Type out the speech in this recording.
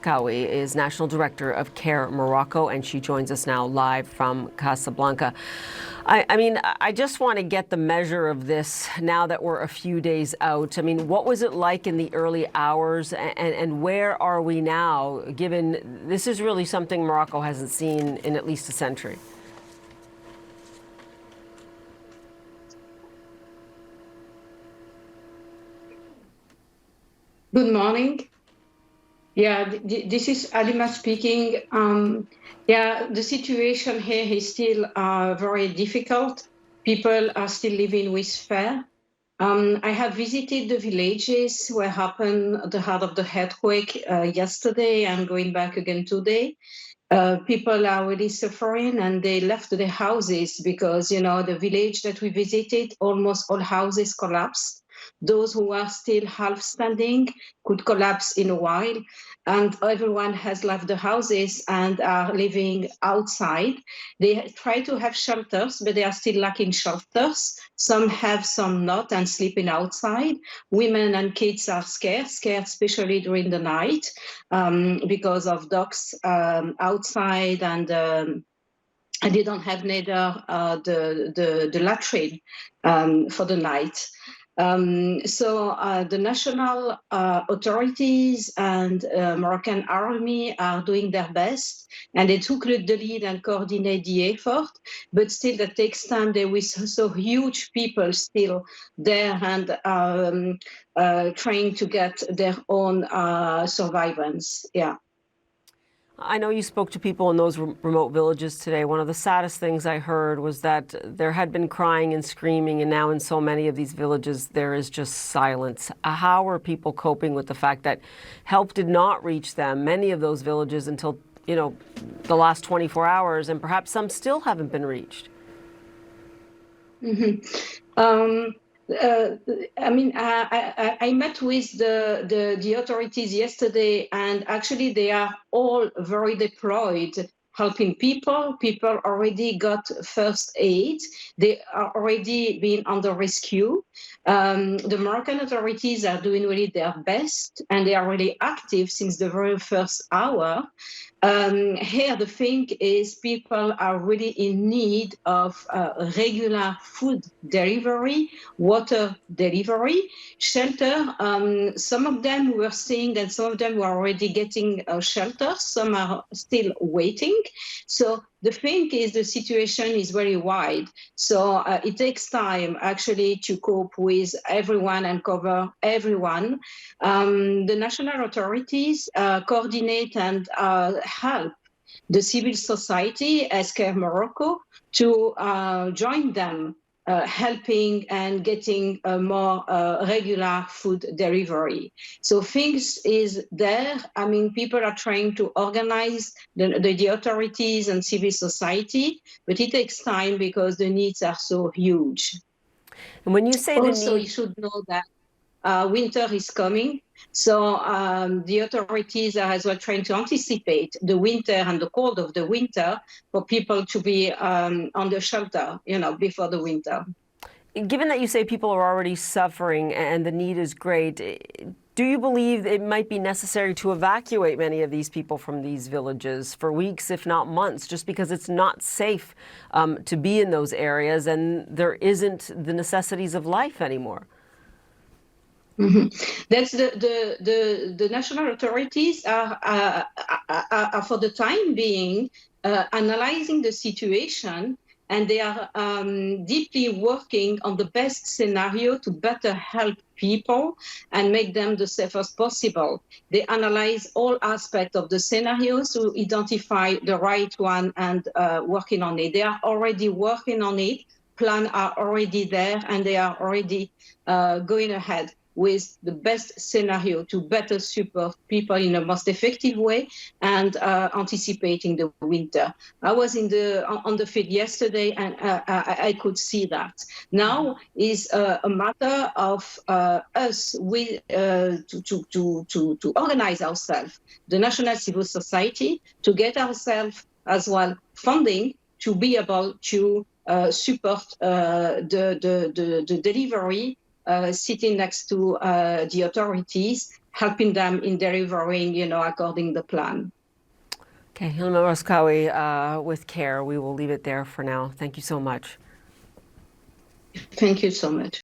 Razkaoui is National Director of CARE Morocco, and she joins us now live from Casablanca. I just want to get the measure of this now that we're a few days out. I mean, what was it like in the early hours, and where are we now, given this is really something Morocco hasn't seen in at least a century? Good morning. Yeah, this is Hlima speaking. The situation here is still very difficult. People are still living with fear. I have visited the villages where happened the heart of the earthquake yesterday and going back again today. People are really suffering and they left their houses because, the village that we visited, almost all houses collapsed. Those who are still half standing could collapse in a while, and everyone has left the houses and are living outside. They try to have shelters, but they are still lacking shelters. Some have, some not, and sleeping outside. Women and kids are scared especially during the night because of dogs outside, and they don't have neither the latrine for the night. So the national authorities and Moroccan army are doing their best, and they took the lead and coordinate the effort. But still, that takes time. There is so huge people still there and trying to get their own survivance. Yeah. I know you spoke to people in those remote villages today. One of the saddest things I heard was that there had been crying and screaming, and now in so many of these villages, there is just silence. How are people coping with the fact that help did not reach them, many of those villages, until, the last 24 hours, and perhaps some still haven't been reached? Mm-hmm. I met with the authorities yesterday, and actually they are all very deployed, helping people. People already got first aid. They are already being under rescue. The Moroccan authorities are doing really their best, and they are really active since the very first hour. Here, the thing is, people are really in need of regular food delivery, water delivery, shelter. Some of them were seeing that some of them were already getting shelter. Some are still waiting. So the thing is, the situation is very wide. So it takes time actually to cope with everyone and cover everyone. The national authorities coordinate and help the civil society as CARE Morocco to join them, helping and getting a more regular food delivery. So things is there. I mean, people are trying to organize the authorities and civil society, but it takes time because the needs are so huge. And when you say also, you should know that winter is coming. So the authorities are as well trying to anticipate the winter and the cold of the winter for people to be on the shelter, before the winter. Given that you say people are already suffering and the need is great, do you believe it might be necessary to evacuate many of these people from these villages for weeks, if not months, just because it's not safe to be in those areas and there isn't the necessities of life anymore? Mm-hmm. That's the national authorities are for the time being analyzing the situation, and they are deeply working on the best scenario to better help people and make them the safest possible. They analyze all aspects of the scenarios to identify the right one and working on it. They are already working on it. Plans are already there, and they are already going ahead with the best scenario to better support people in the most effective way and anticipating the winter. I was on the field yesterday, and I could see that. Now is a matter of us to organize ourselves, the national civil society, to get ourselves as well funding to be able to support the delivery sitting next to the authorities, helping them in delivering, according the plan. Okay, Hlima Razkaoui, with care. We will leave it there for now. Thank you so much. Thank you so much.